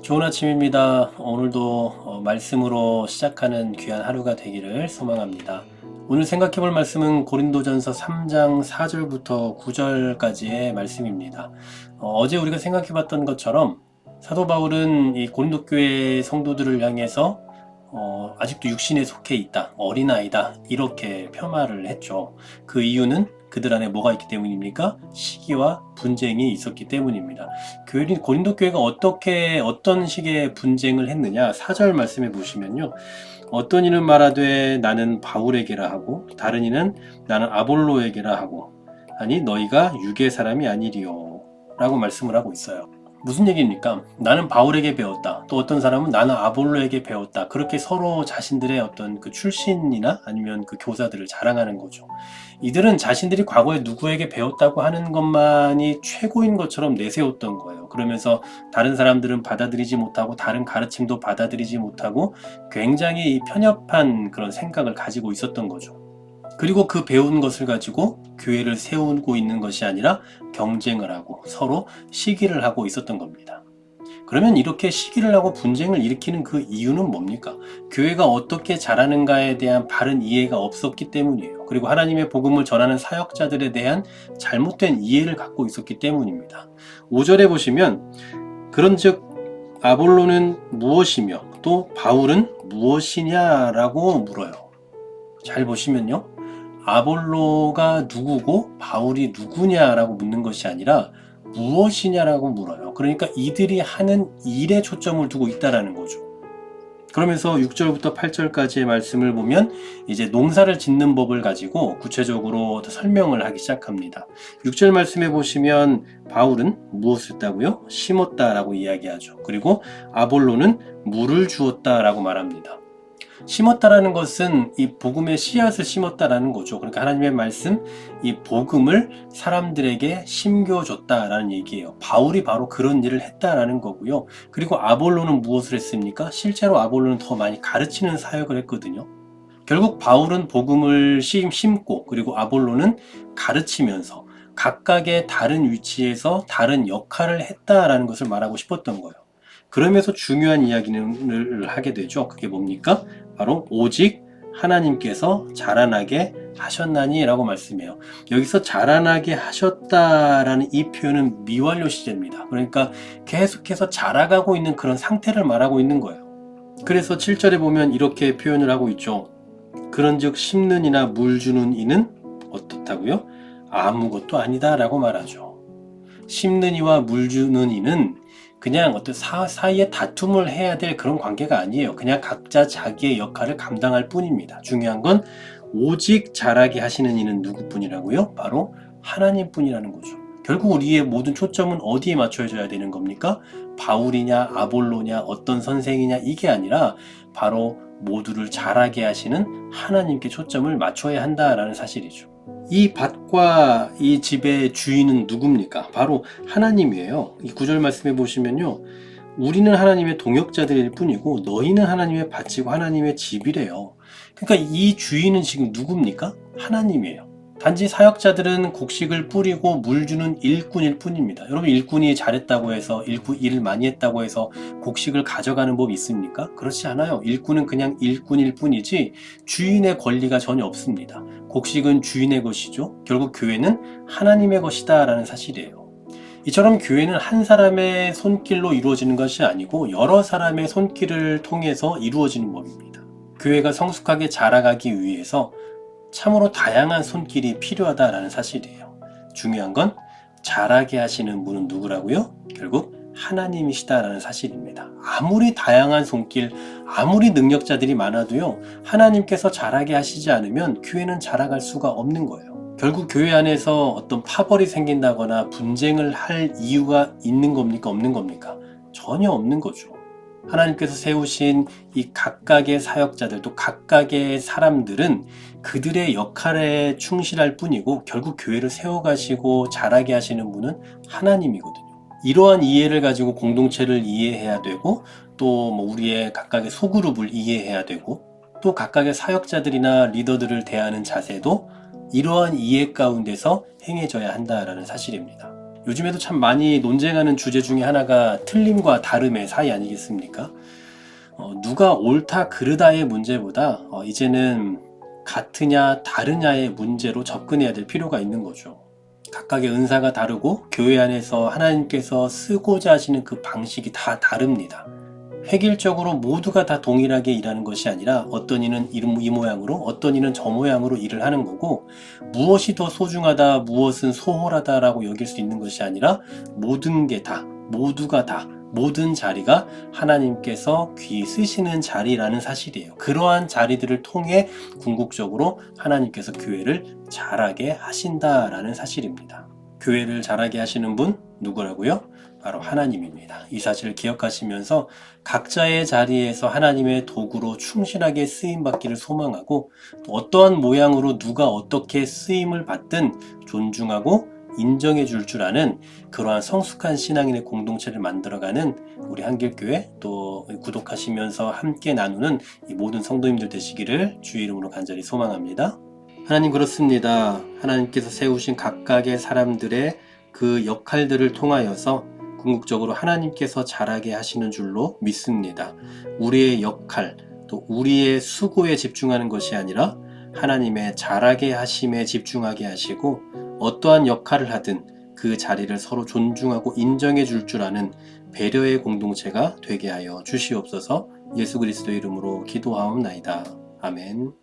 좋은 아침입니다. 오늘도 말씀으로 시작하는 귀한 하루가 되기를 소망합니다. 오늘 생각해 볼 말씀은 고린도전서 3장 4절부터 9절까지의 말씀입니다. 어제 우리가 생각해 봤던 것처럼 사도 바울은 이 고린도 교회 성도들을 향해서 아직도 육신에 속해 있다, 어린아이다, 이렇게 폄하를 했죠. 그 이유는 그들 안에 뭐가 있기 때문입니까? 시기와 분쟁이 있었기 때문입니다. 고린도 교회가 어떤 식의 분쟁을 했느냐? 4절 말씀해 보시면요. 어떤 이는 말하되 나는 바울에게라 하고, 다른 이는 나는 아볼로에게라 하고, 아니 너희가 육의 사람이 아니리요 라고 말씀을 하고 있어요. 무슨 얘기입니까? 나는 바울에게 배웠다. 또 어떤 사람은 나는 아볼로에게 배웠다. 그렇게 서로 자신들의 어떤 그 출신이나 아니면 그 교사들을 자랑하는 거죠. 이들은 자신들이 과거에 누구에게 배웠다고 하는 것만이 최고인 것처럼 내세웠던 거예요. 그러면서 다른 사람들은 받아들이지 못하고 다른 가르침도 받아들이지 못하고 굉장히 편협한 그런 생각을 가지고 있었던 거죠. 그리고 그 배운 것을 가지고 교회를 세우고 있는 것이 아니라 경쟁을 하고 서로 시기를 하고 있었던 겁니다. 그러면 이렇게 시기를 하고 분쟁을 일으키는 그 이유는 뭡니까? 교회가 어떻게 자라는가에 대한 바른 이해가 없었기 때문이에요. 그리고 하나님의 복음을 전하는 사역자들에 대한 잘못된 이해를 갖고 있었기 때문입니다. 5절에 보시면 그런즉 아볼로는 무엇이며 또 바울은 무엇이냐라고 물어요. 잘 보시면요. 아볼로가 누구고 바울이 누구냐라고 묻는 것이 아니라 무엇이냐라고 물어요. 그러니까 이들이 하는 일에 초점을 두고 있다라는 거죠. 그러면서 6절부터 8절까지의 말씀을 보면 이제 농사를 짓는 법을 가지고 구체적으로 설명을 하기 시작합니다. 6절 말씀에 보시면 바울은 무엇을 했다고요? 심었다라고 이야기하죠. 그리고 아볼로는 물을 주었다라고 말합니다. 심었다라는 것은 이 복음의 씨앗을 심었다라는 거죠. 그러니까 하나님의 말씀, 이 복음을 사람들에게 심겨줬다라는 얘기예요. 바울이 바로 그런 일을 했다라는 거고요. 그리고 아볼로는 무엇을 했습니까? 실제로 아볼로는 더 많이 가르치는 사역을 했거든요. 결국 바울은 복음을 심고 그리고 아볼로는 가르치면서 각각의 다른 위치에서 다른 역할을 했다라는 것을 말하고 싶었던 거예요. 그러면서 중요한 이야기를 하게 되죠. 그게 뭡니까? 바로 오직 하나님께서 자라나게 하셨나니 라고 말씀해요. 여기서 자라나게 하셨다라는 이 표현은 미완료 시제입니다. 그러니까 계속해서 자라가고 있는 그런 상태를 말하고 있는 거예요. 그래서 7절에 보면 이렇게 표현을 하고 있죠. 그런즉 심는 이나 물 주는 이는 어떻다고요? 아무것도 아니다 라고 말하죠. 심는 이와 물 주는 이는 그냥 어떤 사이에 다툼을 해야 될 그런 관계가 아니에요. 그냥 각자 자기의 역할을 감당할 뿐입니다. 중요한 건 오직 자라게 하시는 이는 누구뿐이라고요? 바로 하나님뿐이라는 거죠. 결국 우리의 모든 초점은 어디에 맞춰져야 되는 겁니까? 바울이냐 아볼로냐 어떤 선생이냐 이게 아니라 바로 모두를 자라게 하시는 하나님께 초점을 맞춰야 한다라는 사실이죠. 이 밭과 이 집의 주인은 누굽니까? 바로 하나님이에요. 이 구절 말씀해 보시면요. 우리는 하나님의 동역자들일 뿐이고 너희는 하나님의 밭이고 하나님의 집이래요. 그러니까 이 주인은 지금 누굽니까? 하나님이에요. 단지 사역자들은 곡식을 뿌리고 물 주는 일꾼일 뿐입니다. 여러분 일꾼이 잘했다고 해서 일을 많이 했다고 해서 곡식을 가져가는 법이 있습니까? 그렇지 않아요. 일꾼은 그냥 일꾼일 뿐이지 주인의 권리가 전혀 없습니다. 곡식은 주인의 것이죠. 결국 교회는 하나님의 것이다 라는 사실이에요. 이처럼 교회는 한 사람의 손길로 이루어지는 것이 아니고 여러 사람의 손길을 통해서 이루어지는 법입니다. 교회가 성숙하게 자라가기 위해서 참으로 다양한 손길이 필요하다라는 사실이에요. 중요한 건 자라게 하시는 분은 누구라고요? 결국 하나님이시다라는 사실입니다. 아무리 다양한 손길, 아무리 능력자들이 많아도요, 하나님께서 자라게 하시지 않으면 교회는 자라갈 수가 없는 거예요. 결국 교회 안에서 어떤 파벌이 생긴다거나 분쟁을 할 이유가 있는 겁니까? 없는 겁니까? 전혀 없는 거죠. 하나님께서 세우신 이 각각의 사역자들 또 각각의 사람들은 그들의 역할에 충실할 뿐이고 결국 교회를 세워가시고 자라게 하시는 분은 하나님이거든요. 이러한 이해를 가지고 공동체를 이해해야 되고 또 뭐 우리의 각각의 소그룹을 이해해야 되고 또 각각의 사역자들이나 리더들을 대하는 자세도 이러한 이해 가운데서 행해져야 한다라는 사실입니다. 요즘에도 참 많이 논쟁하는 주제 중에 하나가 틀림과 다름의 사이 아니겠습니까? 누가 옳다 그르다의 문제보다 이제는 같으냐 다르냐의 문제로 접근해야 될 필요가 있는 거죠. 각각의 은사가 다르고 교회 안에서 하나님께서 쓰고자 하시는 그 방식이 다 다릅니다. 획일적으로 모두가 다 동일하게 일하는 것이 아니라 어떤 이는 이 모양으로 어떤 이는 저 모양으로 일을 하는 거고, 무엇이 더 소중하다 무엇은 소홀하다라고 여길 수 있는 것이 아니라 모든 게 다, 모두가 다, 모든 자리가 하나님께서 귀 쓰시는 자리라는 사실이에요. 그러한 자리들을 통해 궁극적으로 하나님께서 교회를 자라게 하신다라는 사실입니다. 교회를 자라게 하시는 분 누구라고요? 바로 하나님입니다. 이 사실을 기억하시면서 각자의 자리에서 하나님의 도구로 충실하게 쓰임받기를 소망하고, 또 어떠한 모양으로 누가 어떻게 쓰임을 받든 존중하고 인정해 줄 아는 그러한 성숙한 신앙인의 공동체를 만들어가는 우리 한길교회, 또 구독하시면서 함께 나누는 이 모든 성도님들 되시기를 주의 이름으로 간절히 소망합니다. 하나님, 그렇습니다. 하나님께서 세우신 각각의 사람들의 그 역할들을 통하여서 궁극적으로 하나님께서 자라게 하시는 줄로 믿습니다. 우리의 역할, 또 우리의 수고에 집중하는 것이 아니라 하나님의 자라게 하심에 집중하게 하시고, 어떠한 역할을 하든 그 자리를 서로 존중하고 인정해 줄 아는 배려의 공동체가 되게 하여 주시옵소서. 예수 그리스도 이름으로 기도하옵나이다. 아멘.